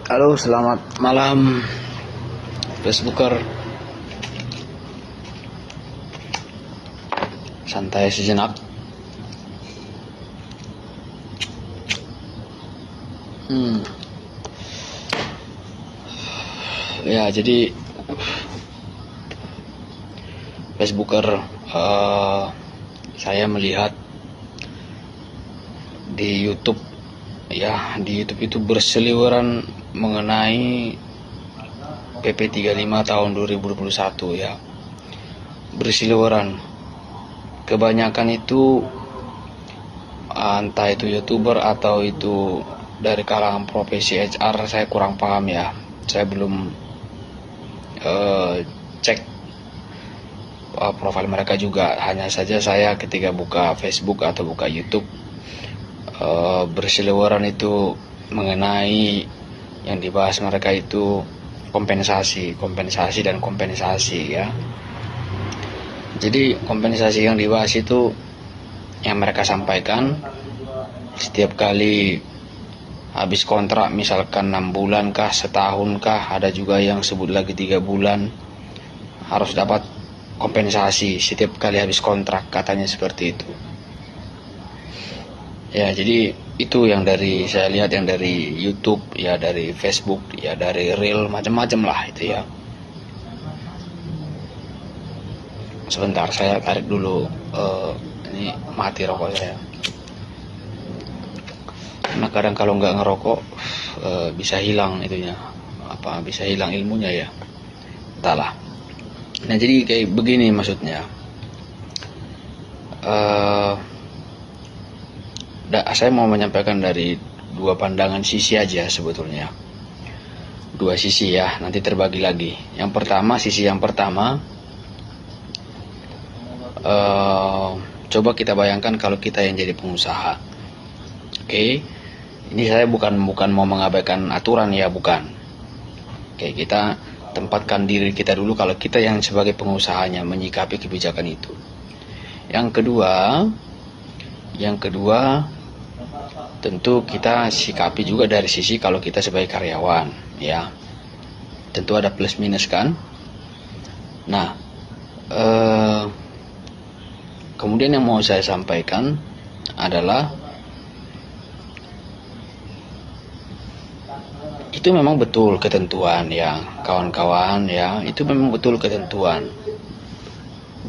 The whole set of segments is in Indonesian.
Halo, selamat malam Facebooker. Santai sejenak. Ya, jadi Facebooker, saya melihat di YouTube, ya, di YouTube itu berseliweran mengenai PP 35 tahun 2021, ya. Berseliweran. Kebanyakan itu entah itu YouTuber atau itu dari kalangan profesi HR, saya kurang paham, ya. Saya belum cek profil mereka juga. Hanya saja saya ketika buka Facebook atau buka YouTube, berseliweran itu mengenai yang dibahas mereka itu kompensasi dan kompensasi, ya. Jadi kompensasi yang dibahas itu yang mereka sampaikan setiap kali habis kontrak, misalkan 6 bulan kah, setahun kah, ada juga yang sebut lagi 3 bulan, harus dapat kompensasi setiap kali habis kontrak, katanya seperti itu. Ya, jadi itu yang dari saya lihat, yang dari YouTube, ya, dari Facebook, ya, dari Reel, macam-macam lah itu, ya. Sebentar, saya tarik dulu, ini mati rokok saya. Karena kadang kalau nggak ngerokok bisa hilang itunya, bisa hilang ilmunya, ya. Entahlah. Nah, jadi kayak begini maksudnya. Saya mau menyampaikan dari dua pandangan sisi aja sebetulnya. Dua sisi, ya, nanti terbagi lagi. Yang pertama, sisi yang pertama, coba kita bayangkan kalau kita yang jadi pengusaha. Oke, ini saya bukan mau mengabaikan aturan, ya, bukan. Oke, kita tempatkan diri kita dulu kalau kita yang sebagai pengusahanya menyikapi kebijakan itu. Yang kedua, tentu kita sikapi juga dari sisi kalau kita sebagai karyawan, ya. Tentu ada plus minus, kan. Nah, kemudian yang mau saya sampaikan adalah itu memang betul ketentuan, ya, kawan-kawan, ya, itu memang betul ketentuan.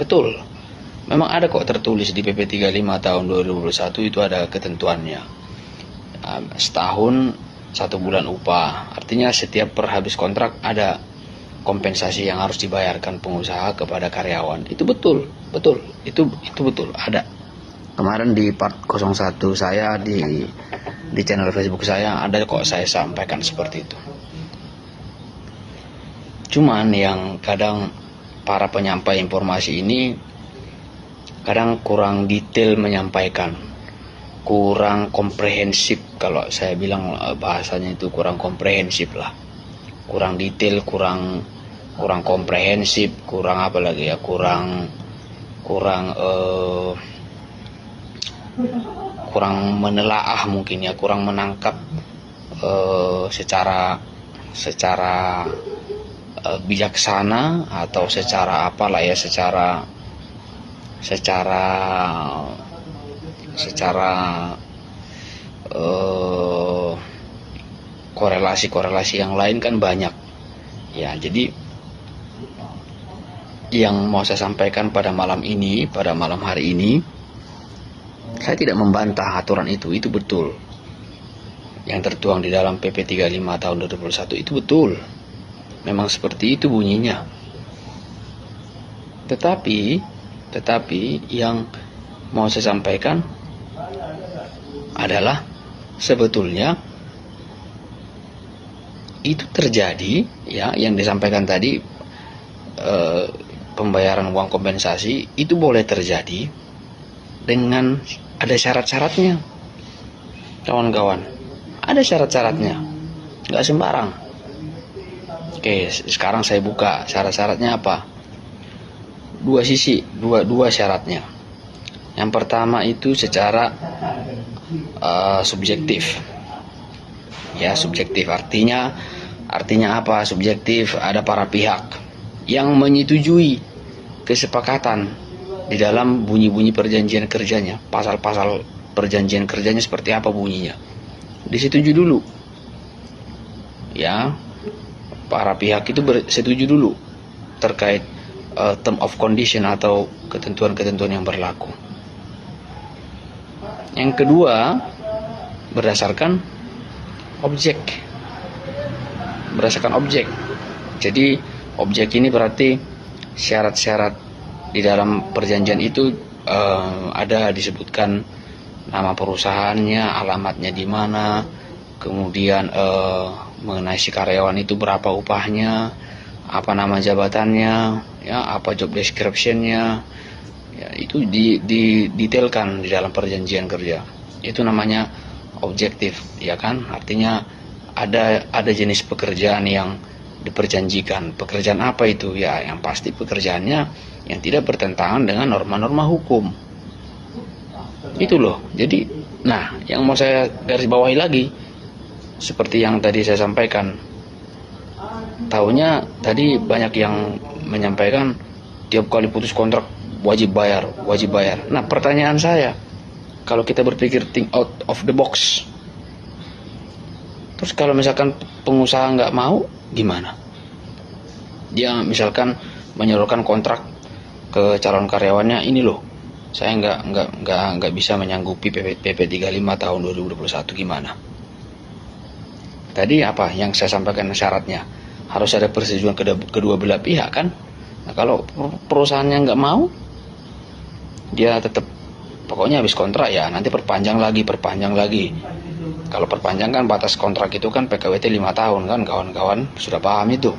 Betul. Memang ada kok tertulis di PP 35 tahun 2021 itu ada ketentuannya. Setahun 1 bulan upah. Artinya setiap per habis kontrak ada kompensasi yang harus dibayarkan pengusaha kepada karyawan. Itu betul. Itu betul, ada. Kemarin di part 01 saya di channel Facebook saya ada kok saya sampaikan seperti itu. Cuman yang kadang para penyampai informasi ini kadang kurang detail menyampaikan, kurang komprehensif. Kalau saya bilang bahasanya itu kurang komprehensif lah, kurang detail, kurang komprehensif, kurang apa lagi, ya, kurang menelaah mungkin, ya, kurang menangkap secara bijaksana atau secara apalah, ya, secara korelasi yang lain kan banyak, ya. Jadi yang mau saya sampaikan pada malam hari ini, saya tidak membantah aturan itu betul. Yang tertuang di dalam PP 35 tahun 2021 itu betul. Memang seperti itu bunyinya. Tetapi yang mau saya sampaikan adalah sebetulnya itu terjadi, ya, yang disampaikan tadi, pembayaran uang kompensasi itu boleh terjadi dengan ada syarat-syaratnya, kawan-kawan. Ada syarat-syaratnya, nggak sembarang. Oke, sekarang saya buka syarat-syaratnya apa. Dua sisi, dua syaratnya. Yang pertama itu secara subjektif, Ya, subjektif artinya apa? Subjektif, ada para pihak yang menyetujui kesepakatan di dalam bunyi-bunyi perjanjian kerjanya, pasal-pasal perjanjian kerjanya seperti apa bunyinya. Disetujui dulu. Ya, para pihak itu bersetuju dulu terkait term of condition atau ketentuan-ketentuan yang berlaku. Yang kedua, berdasarkan objek. Jadi objek ini berarti syarat-syarat di dalam perjanjian itu ada disebutkan nama perusahaannya, alamatnya di mana, kemudian mengenai si karyawan itu berapa upahnya, apa nama jabatannya, ya, apa job description-nya, ya, itu didetailkan di dalam perjanjian kerja. Itu namanya objektif, ya kan? Artinya ada jenis pekerjaan yang diperjanjikan. Pekerjaan apa itu? Ya, yang pasti pekerjaannya yang tidak bertentangan dengan norma-norma hukum. Itu loh. Jadi, nah, yang mau saya garis bawahi lagi, seperti yang tadi saya sampaikan, taunya tadi banyak yang menyampaikan tiap kali putus kontrak wajib bayar. Nah, pertanyaan saya, kalau kita berpikir think out of the box, terus kalau misalkan pengusaha nggak mau, gimana? Dia misalkan menyalurkan kontrak ke calon karyawannya, ini loh, saya nggak bisa menyanggupi PP 35 tahun 2021, gimana? Tadi apa yang saya sampaikan syaratnya? Harus ada persetujuan kedua belah pihak kan? Nah, kalau perusahaannya nggak mau, dia tetap pokoknya habis kontrak ya nanti perpanjang lagi. Kalau perpanjang kan batas kontrak itu kan PKWT 5 tahun kan, kawan-kawan sudah paham itu.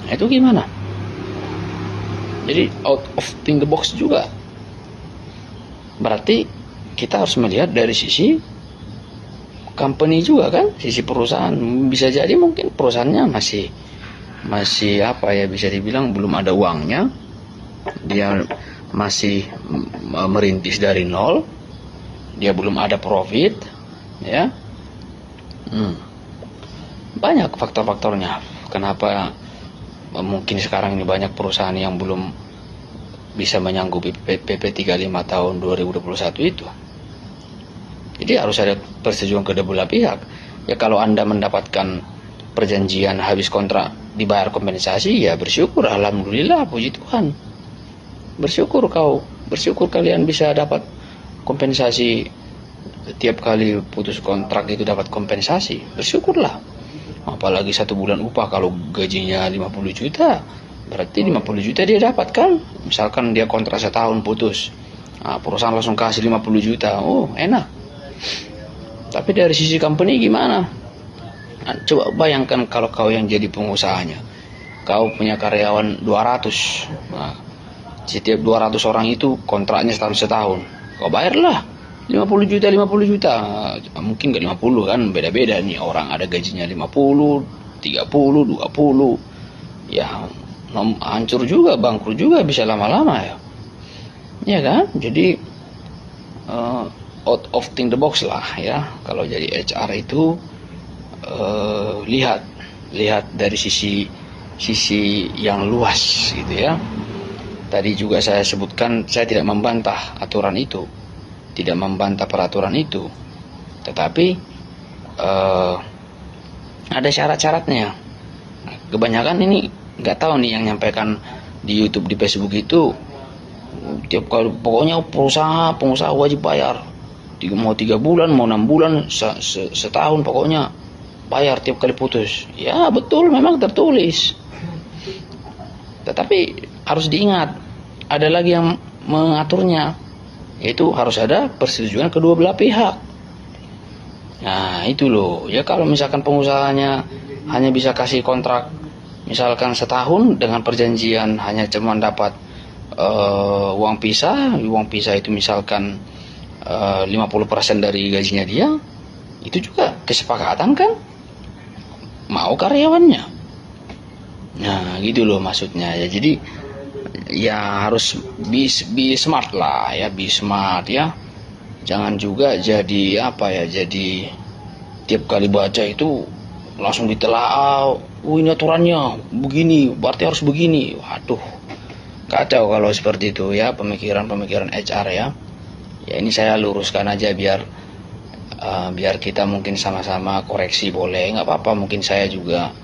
Nah, itu gimana? Jadi out of the box juga. Berarti kita harus melihat dari sisi company juga kan, sisi perusahaan. Bisa jadi mungkin perusahaannya masih apa ya, bisa dibilang belum ada uangnya, dia masih merintis dari nol, dia belum ada profit, ya. Banyak faktor-faktornya kenapa mungkin sekarang ini banyak perusahaan yang belum bisa menyanggupi PP 35 tahun 2021 itu. Jadi harus ada persetujuan kedua belah pihak. Ya, kalau Anda mendapatkan perjanjian habis kontrak dibayar kompensasi, ya bersyukur, alhamdulillah, puji Tuhan. Bersyukur kalian bisa dapat kompensasi setiap kali putus kontrak itu dapat kompensasi. Bersyukurlah. Apalagi 1 bulan upah, kalau gajinya 50 juta, berarti 50 juta dia dapat kan. Misalkan dia kontrak setahun putus, nah, perusahaan langsung kasih 50 juta. Oh, enak. Tapi dari sisi company gimana? Nah, coba bayangkan kalau kau yang jadi pengusahanya, kau punya karyawan 200. Nah, setiap 200 orang itu kontraknya setahun. Kau bayarlah 50 juta. Mungkin gak 50 kan, beda-beda nih orang, ada gajinya 50, 30, 20. Ya, hancur juga, bangkrut juga bisa lama-lama ya. Ya kan? Jadi out of the box lah ya. Kalau jadi HR itu lihat dari sisi yang luas gitu ya. Tadi juga saya sebutkan, saya tidak membantah aturan itu, tidak membantah peraturan itu, tetapi ada syarat-syaratnya. Kebanyakan ini nggak tahu nih yang nyampaikan di YouTube, di Facebook itu tiap kali pokoknya pengusaha wajib bayar, mau 3 bulan, mau 6 bulan, setahun, pokoknya bayar tiap kali putus. Ya betul, memang tertulis, tetapi harus diingat ada lagi yang mengaturnya, yaitu harus ada persetujuan kedua belah pihak. Nah itu loh ya, kalau misalkan pengusahanya hanya bisa kasih kontrak misalkan setahun dengan perjanjian hanya cuma dapat uang pisah itu misalkan 50% dari gajinya dia, itu juga kesepakatan kan, mau karyawannya. Nah gitu loh maksudnya ya. Jadi ya harus be smart lah ya, be smart ya. Jangan juga jadi apa ya, jadi tiap kali baca itu langsung ditelaah, oh ini aturannya begini, berarti harus begini. Waduh, kacau kalau seperti itu ya, pemikiran-pemikiran HR ya. Ya ini saya luruskan aja biar kita mungkin sama-sama koreksi, boleh, nggak apa-apa. Mungkin saya juga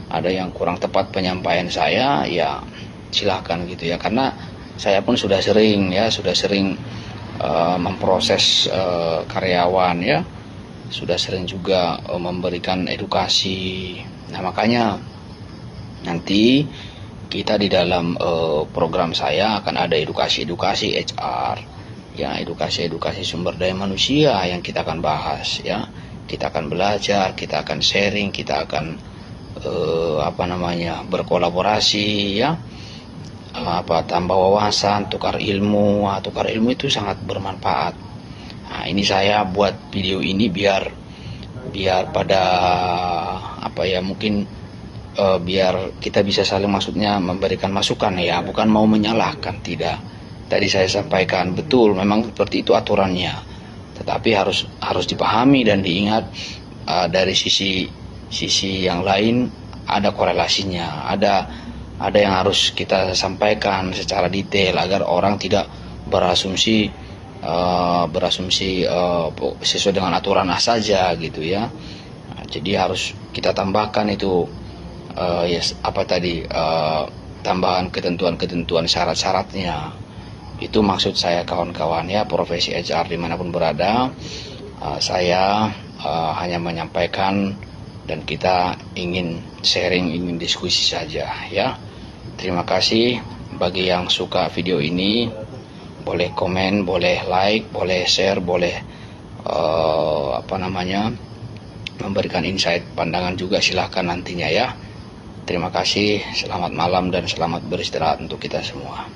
ada yang kurang tepat penyampaian saya, ya silahkan gitu ya. Karena saya pun sudah sering memproses karyawan ya, sudah sering juga memberikan edukasi. Nah makanya nanti kita di dalam program saya akan ada edukasi HR ya, edukasi sumber daya manusia yang kita akan bahas ya. Kita akan belajar, kita akan sharing, kita akan berkolaborasi ya, tambah wawasan, tukar ilmu. Tukar ilmu itu sangat bermanfaat. Nah ini saya buat video ini biar pada mungkin biar kita bisa saling, maksudnya memberikan masukan ya, bukan mau menyalahkan, tidak. Tadi saya sampaikan betul, memang seperti itu aturannya, tetapi harus dipahami dan diingat dari sisi yang lain ada korelasinya, ada yang harus kita sampaikan secara detail agar orang tidak berasumsi sesuai dengan aturan saja gitu ya. Nah, jadi harus kita tambahkan itu tambahan ketentuan syarat-syaratnya. Itu maksud saya kawan-kawan ya, profesi HR dimanapun berada. Saya hanya menyampaikan dan kita ingin sharing, ingin diskusi saja ya. Terima kasih bagi yang suka video ini, boleh komen, boleh like, boleh share, boleh memberikan insight, pandangan juga, silahkan nantinya ya. Terima kasih, selamat malam dan selamat beristirahat untuk kita semua.